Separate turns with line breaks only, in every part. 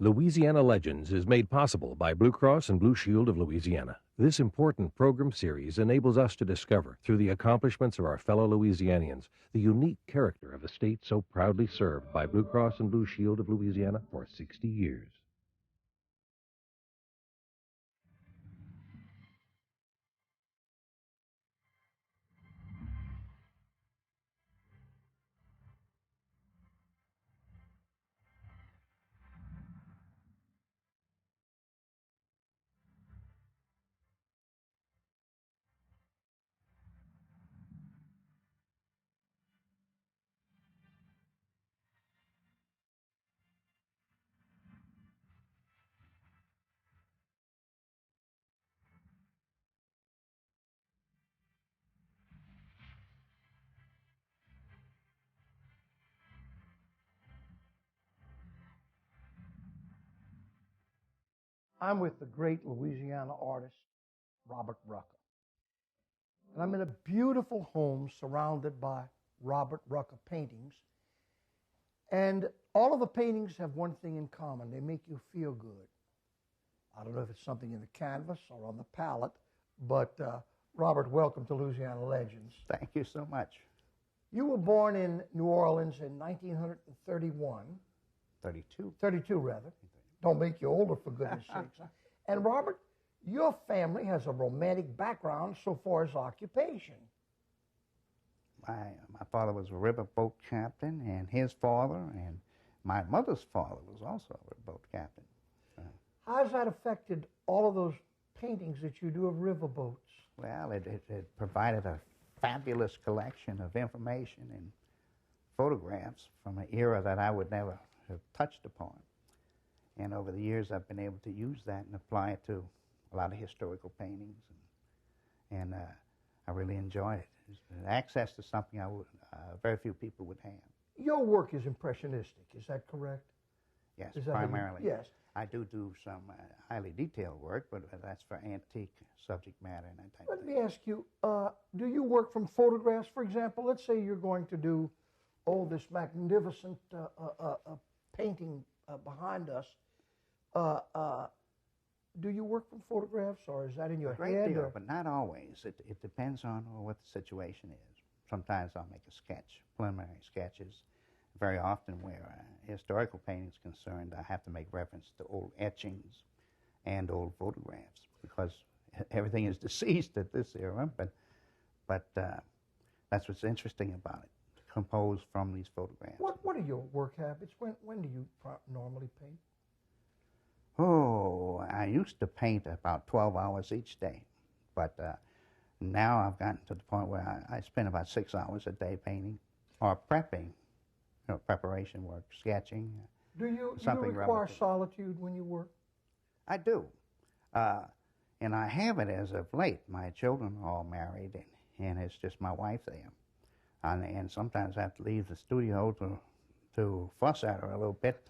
Louisiana Legends is made possible by Blue Cross and Blue Shield of Louisiana. This important program series enables us to discover, through the accomplishments of our fellow Louisianians, the unique character of a state so proudly served by Blue Cross and Blue Shield of Louisiana for 60 years.
I'm with the great Louisiana artist, Robert Rucker. And I'm in a beautiful home surrounded by Robert Rucker paintings. And all of the paintings have one thing in common. They make you feel good. I don't know if it's something in the canvas or on the palette, but Robert, welcome to Louisiana Legends.
Thank you so much.
You were born in New Orleans in 1931.
32.
32, rather. Don't make you older, for goodness sakes. And Robert, your family has a romantic background so far as occupation.
My father was a riverboat captain, and his father, and my mother's father was also a riverboat captain.
How has that affected all of those paintings that you do of riverboats?
Well, it provided a fabulous collection of information and photographs from an era that I would never have touched upon. And over the years, I've been able to use that and apply it to a lot of historical paintings, and I really enjoy it. It's access to something very few people would have.
Your work is impressionistic, is that correct?
Yes,
is that
primarily.
Yes.
I do some highly detailed work, but that's for antique subject matter and that type of thing.
Let me ask you, do you work from photographs, for example? Let's say you're going to do, this magnificent painting behind us. Do you work from photographs, or is that in your head?
Deal, but not always. It depends on what the situation is. Sometimes I'll make a sketch, preliminary sketches. Very often where historical painting is concerned, I have to make reference to old etchings and old photographs, because everything is deceased at this era, but that's what's interesting about it, to compose from these photographs.
What are your work habits? When do you normally paint?
Oh, I used to paint about 12 hours each day, but now I've gotten to the point where I spend about 6 hours a day painting or prepping, preparation work, sketching.
Do you require solitude when you work?
I do, and I have it as of late. My children are all married, and it's just my wife there, and sometimes I have to leave the studio to fuss at her a little bit.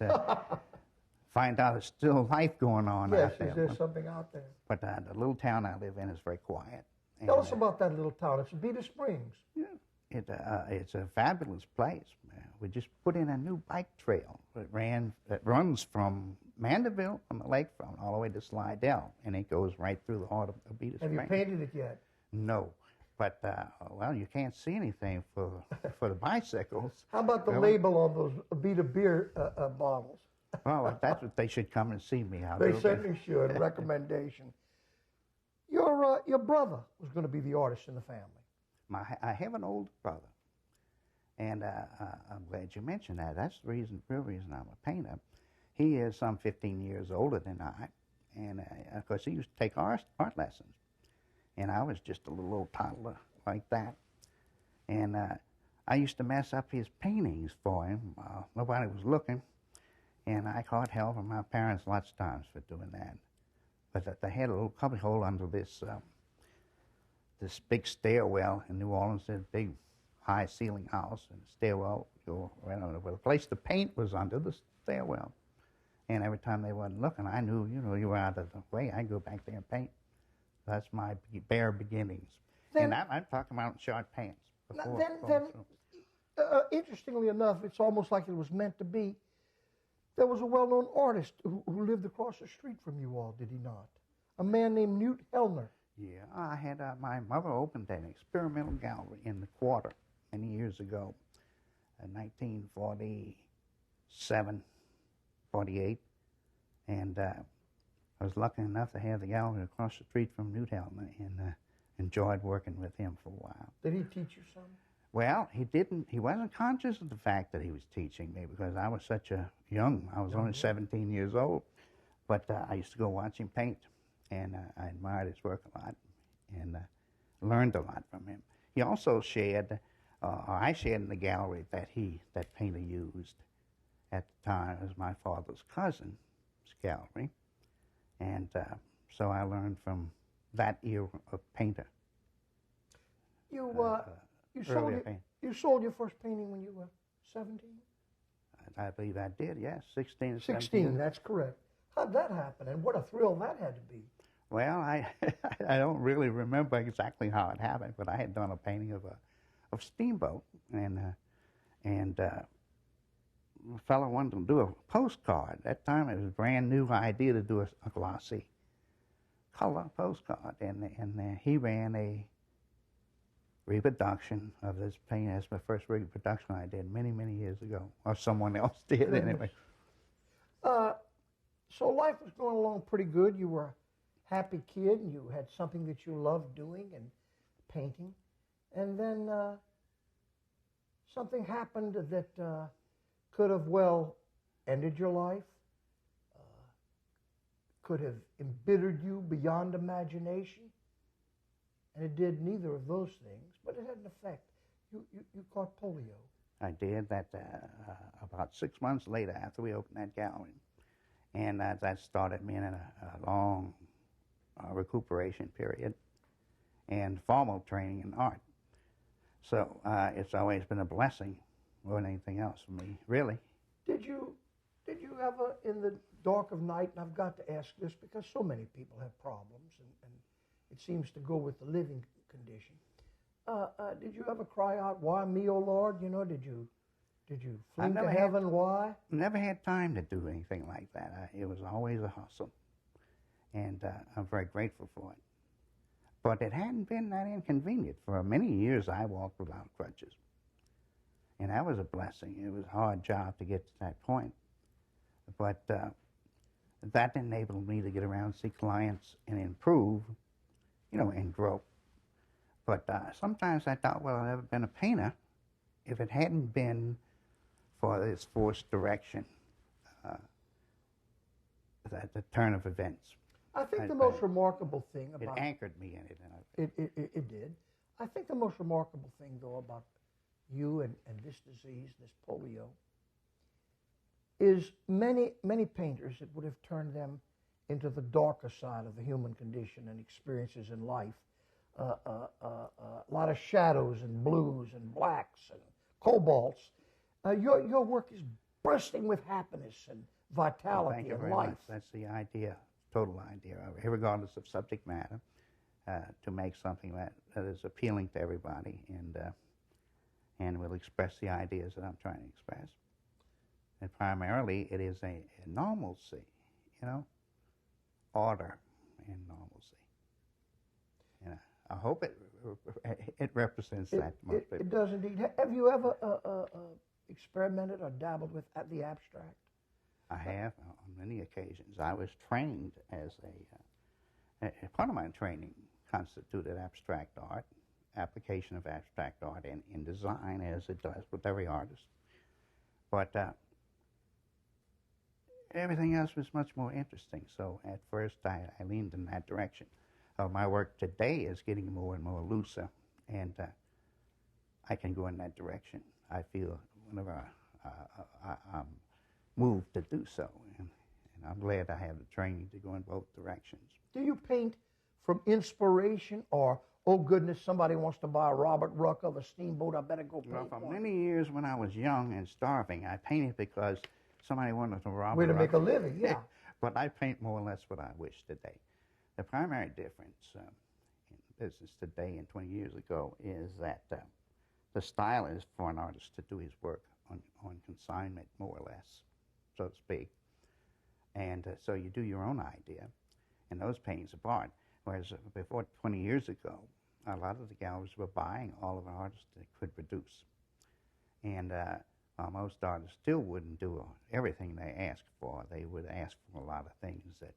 Find out there's still life going on out there.
Yes, is there something out there?
But the little town I live in is very quiet.
Tell us about that little town. It's Abita Springs.
Yeah, it's a fabulous place. We just put in a new bike trail that runs from Mandeville, from the lakefront, all the way to Slidell, and it goes right through the heart of Abita Springs.
Have you painted it yet?
No. But, well, you can't see anything for the bicycles.
How about the label on those Abita beer bottles?
Well, that's what they should come and see me.
They certainly should. Recommendation. Your brother was going to be the artist in the family.
I have an older brother, and I'm glad you mentioned that. That's the real reason I'm a painter. He is some 15 years older than I, and of course he used to take art lessons, and I was just a little old toddler like that, and I used to mess up his paintings for him. Nobody was looking. And I caught hell from my parents lots of times for doing that. But they had a little cubbyhole under this big stairwell in New Orleans, a big high ceiling house, and the stairwell, the place to paint was under the stairwell. And every time they wasn't looking, I knew, you were out of the way. I'd go back there and paint. That's my bare beginnings. And I'm talking about short pants.
Interestingly enough, it's almost like it was meant to be. There was a well-known artist who lived across the street from you all, did he not? A man named Newt Hellner.
Yeah, I had my mother opened an experimental gallery in the Quarter many years ago, in 1947, 48, and I was lucky enough to have the gallery across the street from Newt Hellner, and enjoyed working with him for a while.
Did he teach you some?
Well, he wasn't conscious of the fact that he was teaching me because I was I was only 17 years old, but I used to go watch him paint, and I admired his work a lot, and learned a lot from him. He also shared, or I shared in the gallery that painter used at the time as my father's cousin's gallery, and so I learned from that era of painter.
You sold your first painting when you were 17?
I believe I did, yes, 16 or
16,
17.
that's correct. How'd that happen, and what a thrill that had to be?
Well, I don't really remember exactly how it happened, but I had done a painting of a steamboat, and a fellow wanted to do a postcard. At that time, it was a brand new idea to do a glossy color postcard, and he ran a reproduction of this painting. That's my first reproduction I did many, many years ago, or someone else did anyway.
So life was going along pretty good. You were a happy kid, and you had something that you loved doing and painting. And then something happened that could have, well, ended your life, could have embittered you beyond imagination. And it did neither of those things, but it had an effect. You caught polio.
I did that about 6 months later after we opened that gallery. And that started me in a long recuperation period and formal training in art. So it's always been a blessing more than anything else for me, really. Did
you ever, in the dark of night, and I've got to ask this because so many people have problems, and it seems to go with the living condition. Did you ever cry out, "Why me, O Lord?" You know, did you flee to heaven? Why?
Never had time to do anything like that. It was always a hustle, and I'm very grateful for it. But it hadn't been that inconvenient. For many years, I walked without crutches, and that was a blessing. It was a hard job to get to that point, but that enabled me to get around, see clients, and improve, and grow. But sometimes I thought, well, I'd never been a painter if it hadn't been for this forced direction, the turn of events.
I think the most remarkable thing about...
It anchored me in it.
It did. I think the most remarkable thing, though, about you and this disease, this polio, is many painters, it would have turned them into the darker side of the human condition and experiences in life. A lot of shadows and blues and blacks and cobalts. Your work is bursting with happiness and vitality
Thank you
and
very
life.
much. That's the idea, total idea, regardless of subject matter, to make something that is appealing to everybody and will express the ideas that I'm trying to express. And primarily, it is a normalcy, order and normalcy. And I hope it represents that to most people.
It does indeed. Have you ever experimented or dabbled with the abstract?
I have on many occasions. I was trained as a part of my training constituted abstract art, application of abstract art in design, as it does with every artist. But everything else was much more interesting. So at first I leaned in that direction. My work today is getting more and more looser, and I can go in that direction. I feel whenever I'm moved to do so, and I'm glad I have the training to go in both directions.
Do you paint from inspiration, or, oh goodness, somebody wants to buy a Robert Rucker of a steamboat, I better go paint
Well, for
one?
many years when I was young and starving, I painted because somebody wanted to rob
Way to make a living, yeah.
But I paint more or less what I wish today. The primary difference in business today and 20 years ago is that the style is for an artist to do his work on consignment, more or less. so to speak. And so you do your own idea, and those paintings apart. Whereas before 20 years ago, a lot of the galleries were buying all of our artists they could produce. And most artists still wouldn't do everything they asked for. They would ask for a lot of things that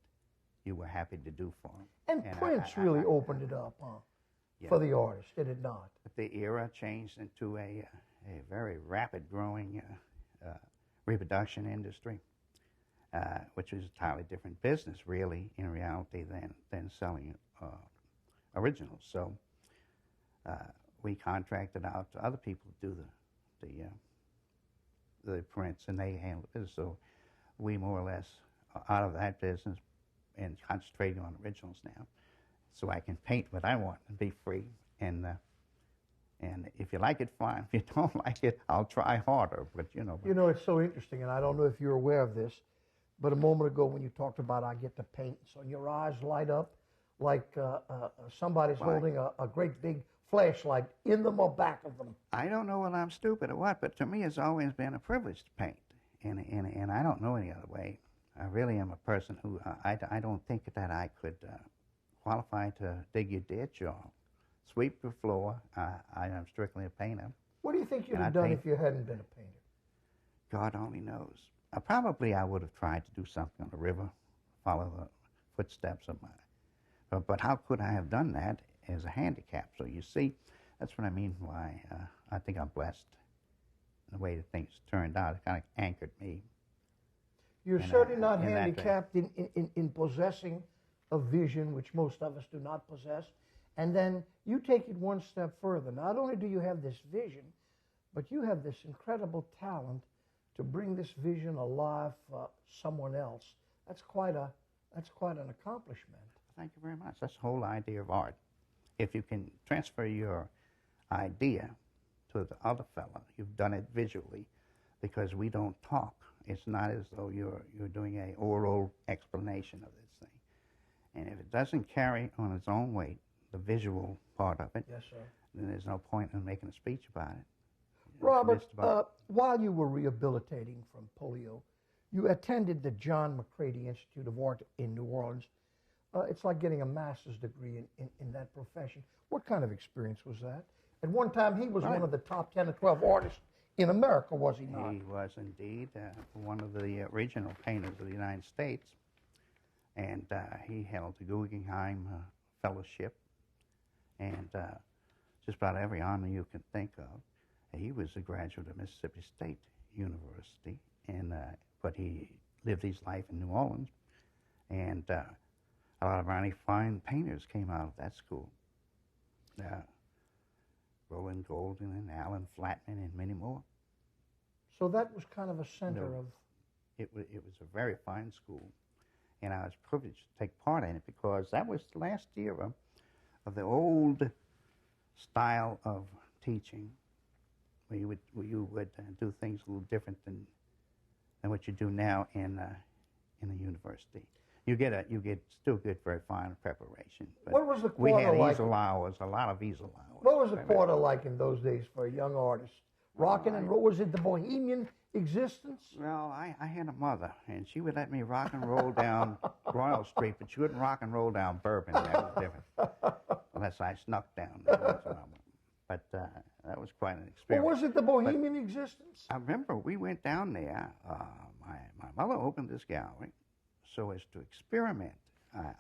you were happy to do for them.
And prints really opened it up, huh?
Yeah.
For the artist, did it not?
But the era changed into a very rapid growing reproduction industry, which is a entirely different business, really, in reality, than selling originals. So we contracted out to other people to do the prints, and they handled it. So we more or less are out of that business and concentrating on originals now. So I can paint what I want and be free. And if you like it, fine. If you don't like it, I'll try harder. But you know.
You know, it's so interesting, and I don't know if you're aware of this, but a moment ago when you talked about I get to paint, so your eyes light up like somebody's holding a great big flashlight in them or back of them.
I don't know whether I'm stupid or what, but to me it's always been a privilege to paint, and I don't know any other way. I really am a person who I don't think that I could qualify to dig your ditch or sweep your floor. I am strictly a painter.
What do you think you'd have done if you hadn't been a painter?
God only knows. Probably I would have tried to do something on the river, follow the footsteps of my. But how could I have done that as a handicap? So you see, that's what I mean why I think I'm blessed in the way that things turned out. It kind of anchored me.
You're certainly not handicapped in possessing a vision, which most of us do not possess. And then you take it one step further. Not only do you have this vision, but you have this incredible talent to bring this vision alive for someone else. That's quite an accomplishment.
Thank you very much. That's the whole idea of art. If you can transfer your idea to the other fellow, you've done it visually, because we don't talk. It's not as though you're doing an oral explanation of this thing. And if it doesn't carry on its own weight, the visual part of it,
yes, sir,
then there's no point in making a speech about it.
Robert, while you were rehabilitating from polio, you attended the John McCrady Institute of Art in New Orleans. It's like getting a master's degree in that profession. What kind of experience was that? At one time, he was one of the top 10 or 12 artists in America, was he not?
He was indeed one of the original painters of the United States. And he held the Guggenheim Fellowship and just about every honor you can think of. He was a graduate of Mississippi State University, and but he lived his life in New Orleans. And a lot of really fine painters came out of that school. Roland Golden and Alan Flatman and many more.
So that was kind of a center of...
It was a very fine school, and I was privileged to take part in it because that was the last era of the old style of teaching, where you would do things a little different than what you do now in a university. You still get very fine preparation. But
what was the
we
quarter
had
like?
easel hours, a lot of easel hours.
What was the quarter like in those days for a young artist? Rocking and roll, was it the bohemian existence?
Well, I had a mother, and she would let me rock and roll down Royal Street, but she wouldn't rock and roll down Bourbon. That was different. Unless I snuck down there. But that was quite an experience.
Well, was it the bohemian existence?
I remember we went down there. My mother opened this gallery so as to experiment.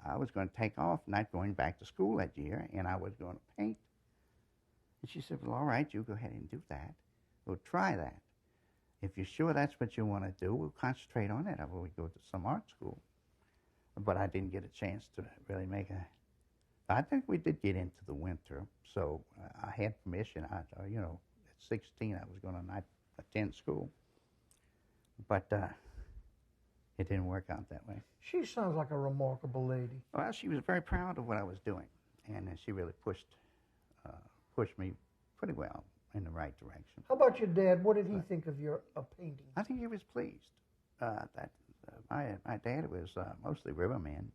I was going to take off, not going back to school that year, and I was going to paint. And she said, well, all right, you go ahead and do that. We'll try that. If you're sure that's what you want to do, we'll concentrate on it. We'll go to some art school. But I didn't get a chance to really make I think we did get into the winter, so I had permission. At 16, I was going to not attend school. But it didn't work out that way.
She sounds like a remarkable lady.
Well, she was very proud of what I was doing, and she really pushed me pretty well in the right direction.
How about your dad? What did he think of your painting?
I think he was pleased. My dad was mostly riverman,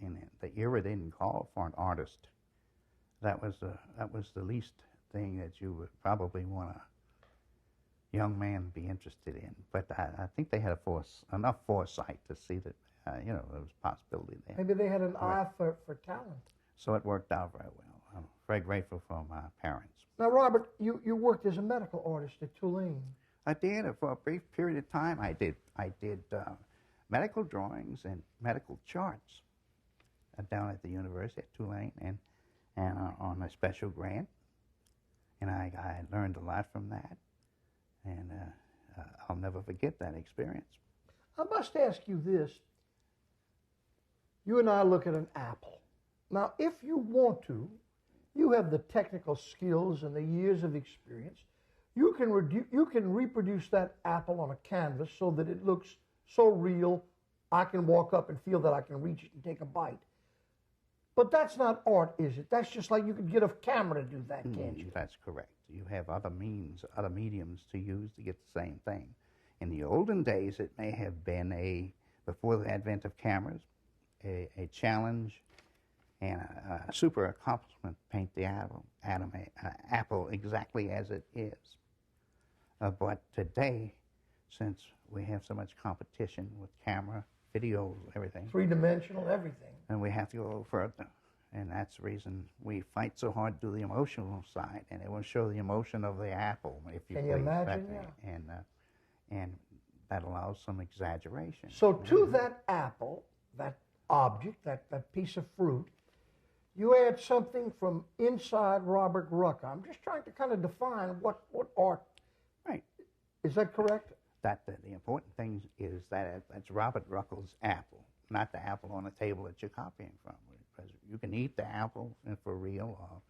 and the era didn't call for an artist. That was the least thing that you would probably want to, young man be interested in. But I think they had enough foresight to see that, there was a possibility there.
Maybe they had an eye for talent.
So it worked out very well. I'm very grateful for my parents.
Now, Robert, you worked as a medical artist at Tulane.
I did. For a brief period of time, I did medical drawings and medical charts down at the university at Tulane and on a special grant. And I learned a lot from that. And I'll never forget that experience.
I must ask you this. You and I look at an apple. Now, if you want to, you have the technical skills and the years of experience. You can reproduce that apple on a canvas so that it looks so real, I can walk up and feel that I can reach it and take a bite. But that's not art, is it? That's just like you could get a camera to do that, can't you?
That's correct. You have other mediums to use to get the same thing. In the olden days, it may have been before the advent of cameras, a challenge and a super accomplishment to paint the apple exactly as it is. But today, since we have so much competition with camera, video, everything.
Three-dimensional, everything.
And we have to go a little further. And that's the reason we fight so hard to do the emotional side. And it will show the emotion of the apple, if you
Can
please.
you imagine? Yeah.
And that allows some exaggeration.
So to that apple, that object, that piece of fruit, you add something from inside Robert Rucker. I'm just trying to kind of define what art.
Right.
Is that correct?
The important thing is that that's Robert Rucker's apple, not the apple on the table that you're copying from. Because you can eat the apple for real or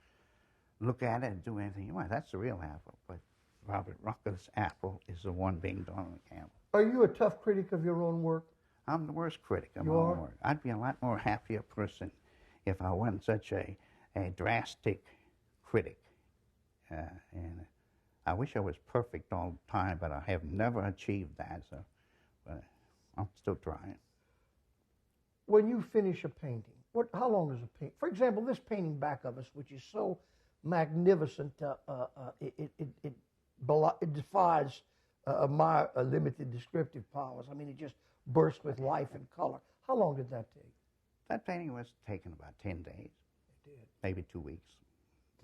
look at it and do anything you want. That's the real apple. But Robert Rucker's apple is the one being done on the camera.
Are you a tough critic of your own work?
I'm the worst critic of my own work. I'd be a lot more happier person if I wasn't such a drastic critic. And I wish I was perfect all the time, but I have never achieved that. So I'm still trying.
When you finish a painting, how long is a paint? For example, this painting back of us, which is so magnificent, it defies my limited descriptive powers. I mean, it just bursts with life and color. How long did that take?
That painting was taken about 10 days.
It did.
Maybe 2 weeks.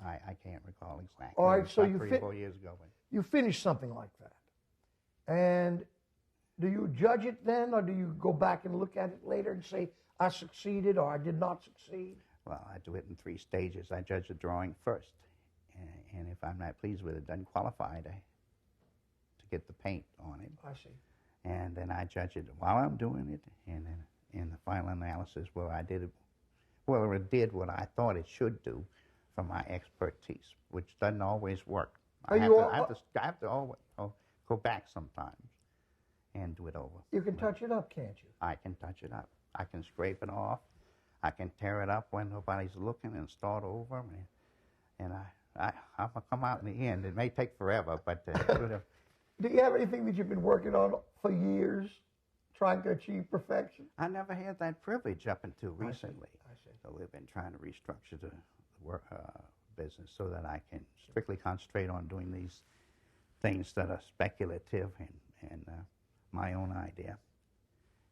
I can't recall exactly.
All right, so you
3 or 4 years ago.
You finish something like that, and do you judge it then, or do you go back and look at it later and say, I succeeded or I did not succeed?
Well, I do it in 3 stages. I judge the drawing first, and if I'm not pleased with it, it doesn't qualify to get the paint on it.
I see.
And then I judge it while I'm doing it, and then in the final analysis, whether it did what I thought it should do from my expertise, which doesn't always work. I have to always go back sometimes and do it over.
You can touch it up, can't you?
I can touch it up. I can scrape it off. I can tear it up when nobody's looking and start over. And I'm going to come out in the end. It may take forever, but
Do you have anything that you've been working on for years, trying to achieve perfection?
I never had that privilege up until recently.
I see.
So we've been trying to restructure the work business so that I can strictly concentrate on doing these things that are speculative and my own idea.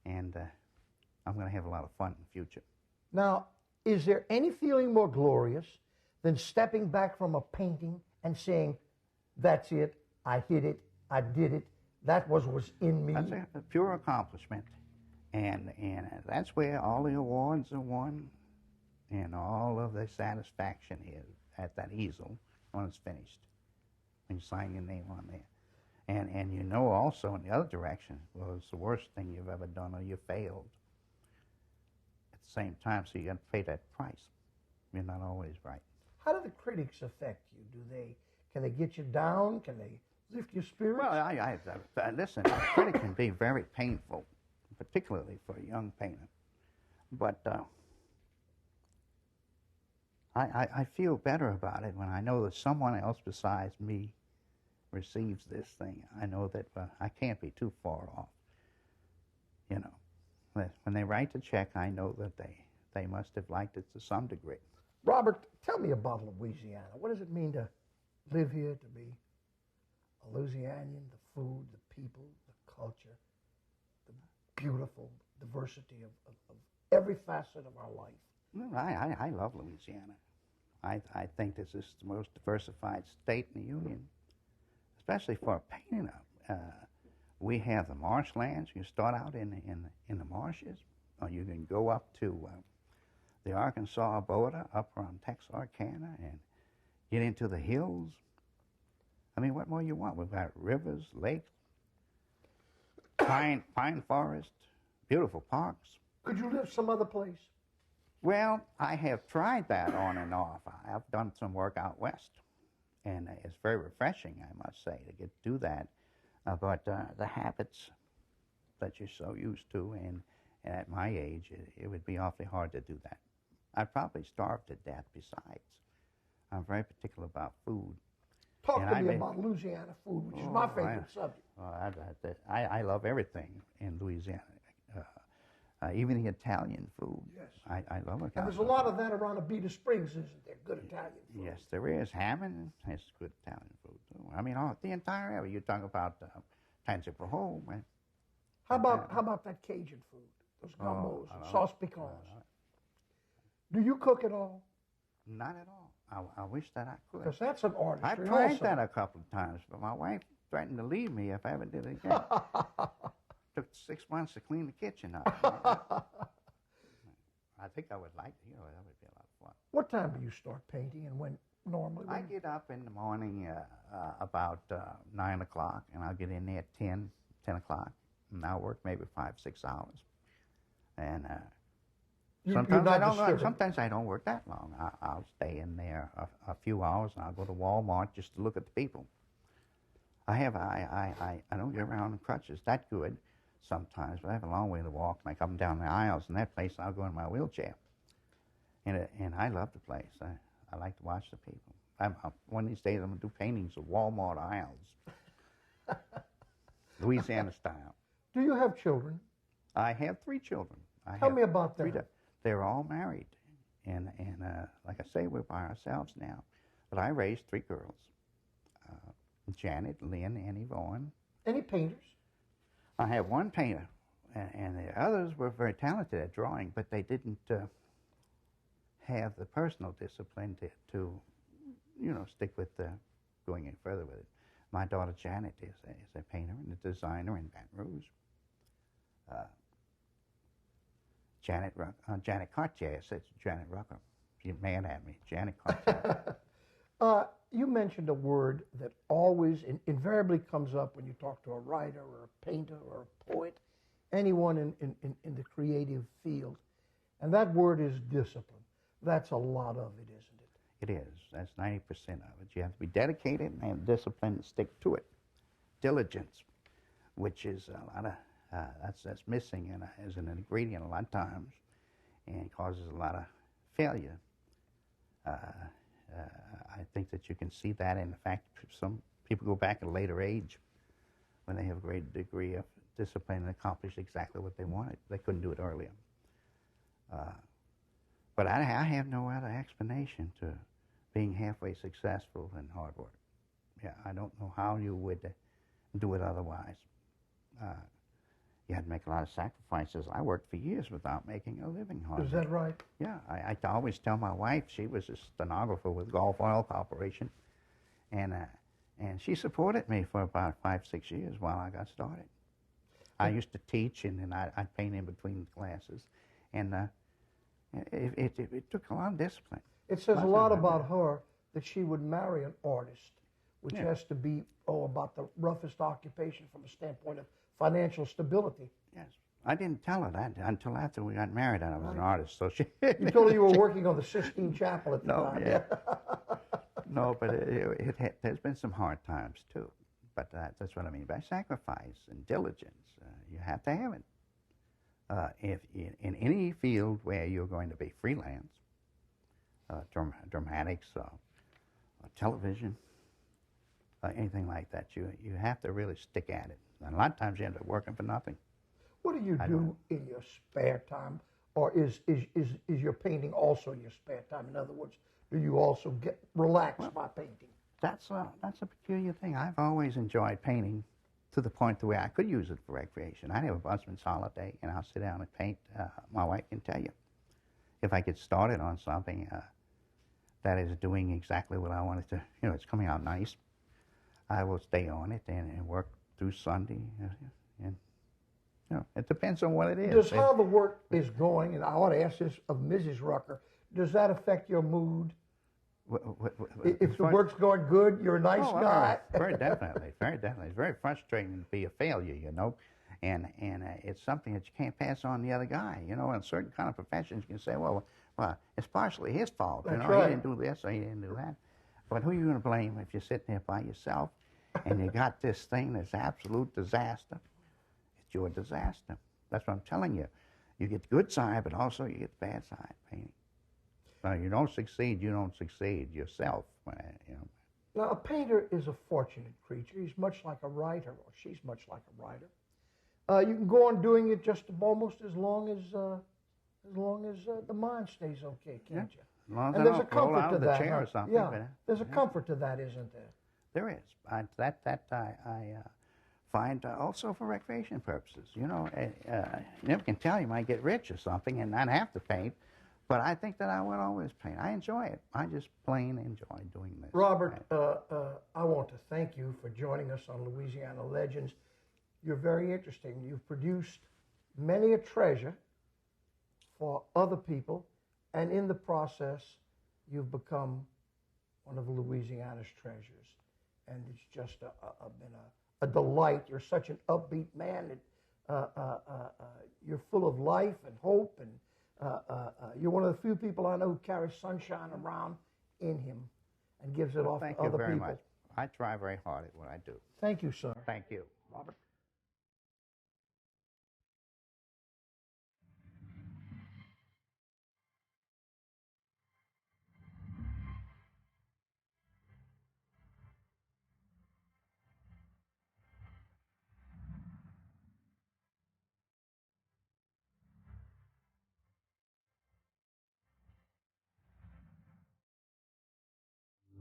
And I'm going to have a lot of fun in the future.
Now, is there any feeling more glorious than stepping back from a painting and saying, that's it, I hit it, I did it, that was in me?
That's a pure accomplishment. And that's where all the awards are won and all of the satisfaction is at that easel when it's finished, when you sign your name on there. And you know also in the other direction, well, it's the worst thing you've ever done or you failed. At the same time, so you got to pay that price. You're not always right.
How do the critics affect you? Can they get you down? Can they lift your spirits?
Well, listen, a critic can be very painful, particularly for a young painter. But I feel better about it when I know that someone else besides me receives this thing. I know that I can't be too far off. You know, when they write the check, I know that they must have liked it to some degree.
Robert, tell me about Louisiana. What does it mean to live here, to be a Louisianian, the food, the people, the culture, the beautiful diversity of every facet of our life.
Well, I love Louisiana. I think this is the most diversified state in the Union, especially for painting up. We have the marshlands. You start out in the marshes, or you can go up to the Arkansas border, up around Texarkana, and get into the hills. I mean, what more you want? We've got rivers, lakes, pine forest, beautiful parks.
Could you live some other place?
Well, I have tried that on and off. I've done some work out west, and it's very refreshing, I must say, to do that. But the habits that you're so used to, and at my age, it would be awfully hard to do that. I'd probably starve to death besides. I'm very particular about food.
Talk to me about Louisiana food, which is my favorite subject.
I love everything in Louisiana, even the Italian food.
Yes.
I love it.
And there's a lot of that around Abita Springs, isn't there? Good Italian food.
Yes, there is. Hammond has good Italian food, too. I mean, the entire area. You talk about Tangier for home.
How about that Cajun food? Those gumbos and sauce pecans. Do you cook at all?
Not at all. I wish that I could.
Because that's an artistry.
I've tried that a couple of times, but my wife threatened to leave me if I ever did it again. Took 6 months to clean the kitchen up. I think I would like to. That would be a lot of fun.
What time do you start painting, and when normally?
I get up in the morning about 9 o'clock, and I'll get in there at 10 o'clock, and I'll work maybe 5-6 hours. And sometimes I don't work that long. I'll stay in there a few hours, and I'll go to Walmart just to look at the people. I don't get around in crutches that good sometimes, but I have a long way to walk, and I come down the aisles. In that place, I'll go in my wheelchair. And I love the place. I like to watch the people. One of these days, I'm going to do paintings of Walmart aisles, Louisiana style.
Do you have children?
I have 3 children.
Tell me about them.
They're all married. And like I say, we're by ourselves now. But I raised 3 girls, Janet, Lynn, and Yvonne.
Any painters?
I have 1 painter, and the others were very talented at drawing, but they didn't have the personal discipline to stick with going any further with it. My daughter Janet is a painter and a designer in Baton Rouge. Janet Cartier says Janet Rucker. She's mad at me. Janet Cartier.
You mentioned a word that always, invariably comes up when you talk to a writer or a painter or a poet, anyone in the creative field, and that word is discipline. That's a lot of it, isn't it?
It is. That's 90% of it. You have to be dedicated and have discipline and stick to it. Diligence, which is a lot of, that's missing as an ingredient a lot of times, and causes a lot of failure. I think that you can see that in the fact some people go back at a later age when they have a great degree of discipline and accomplish exactly what they wanted. They couldn't do it earlier. But I have no other explanation to being halfway successful in hard work. Yeah, I don't know how you would do it otherwise. You had to make a lot of sacrifices. I worked for years without making a living hard.
Is that right?
Yeah, I always tell my wife, she was a stenographer with Gulf Oil Corporation, and she supported me for about 5-6 years while I got started. I used to teach, and then I'd paint in between classes, and it took a lot of discipline.
It says a lot about her that she would marry an artist, which has to be about the roughest occupation from a standpoint of financial stability.
Yes. I didn't tell her that until after we got married and I was an artist. So she
You told her you were working on the Sistine Chapel at the time.
Yeah. No, but there's been some hard times too. But that's what I mean by sacrifice and diligence. You have to have it. If in any field where you're going to be freelance, dramatics, television, anything like that, you have to really stick at it. And a lot of times you end up working for nothing.
What do you do in your spare time? Or is your painting also your spare time? In other words, do you also get relaxed by painting?
that's a peculiar thing. I've always enjoyed painting to the point to where I could use it for recreation. I have a busman's holiday, and I'll sit down and paint. My wife can tell you, if I get started on something that is doing exactly what I want it to, it's coming out nice, I will stay on it and work through Sunday. And it depends on what it is.
Does how the work is going, and I want to ask this of Mrs. Rucker, does that affect your mood? If the work's going good, you're a nice guy.
Very definitely, very definitely. It's very frustrating to be a failure, and it's something that you can't pass on the other guy. In certain kind of professions, you can say, well, it's partially his fault.
That's right.
He didn't do this or he didn't do that. But who are you going to blame if you're sitting there by yourself and you got this thing that's absolute disaster? It's your disaster. That's what I'm telling you. You get the good side, but also you get the bad side painting. You don't succeed, you don't succeed yourself.
Now, a painter is a fortunate creature. He's much like a writer, or she's much like a writer. You can go on doing it just almost as long as the mind stays okay, can't you?
As long as
and
I
there's a
don't roll
comfort
out
to
of the
that.
chair or something.
Yeah, there's a comfort to that, isn't there?
There is. I find also for recreation purposes. You never can tell, you might get rich or something and not have to paint. But I think that I would always paint. I enjoy it. I just plain enjoy doing this.
Robert, I want to thank you for joining us on Louisiana Legends. You're very interesting. You've produced many a treasure for other people, and in the process, you've become one of Louisiana's treasures. And it's just been a delight. You're such an upbeat man. You're full of life and hope, and you're one of the few people I know who carries sunshine around in him and gives it off to other people.
Thank you very much. I try very hard at what I do.
Thank you, sir.
Thank you.
Robert.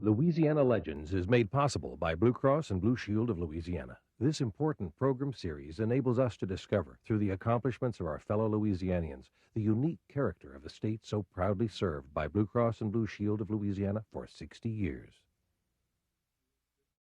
Louisiana Legends is made possible by Blue Cross and Blue Shield of Louisiana. This important program series enables us to discover, through the accomplishments of our fellow Louisianians, the unique character of a state so proudly served by Blue Cross and Blue Shield of Louisiana for 60 years.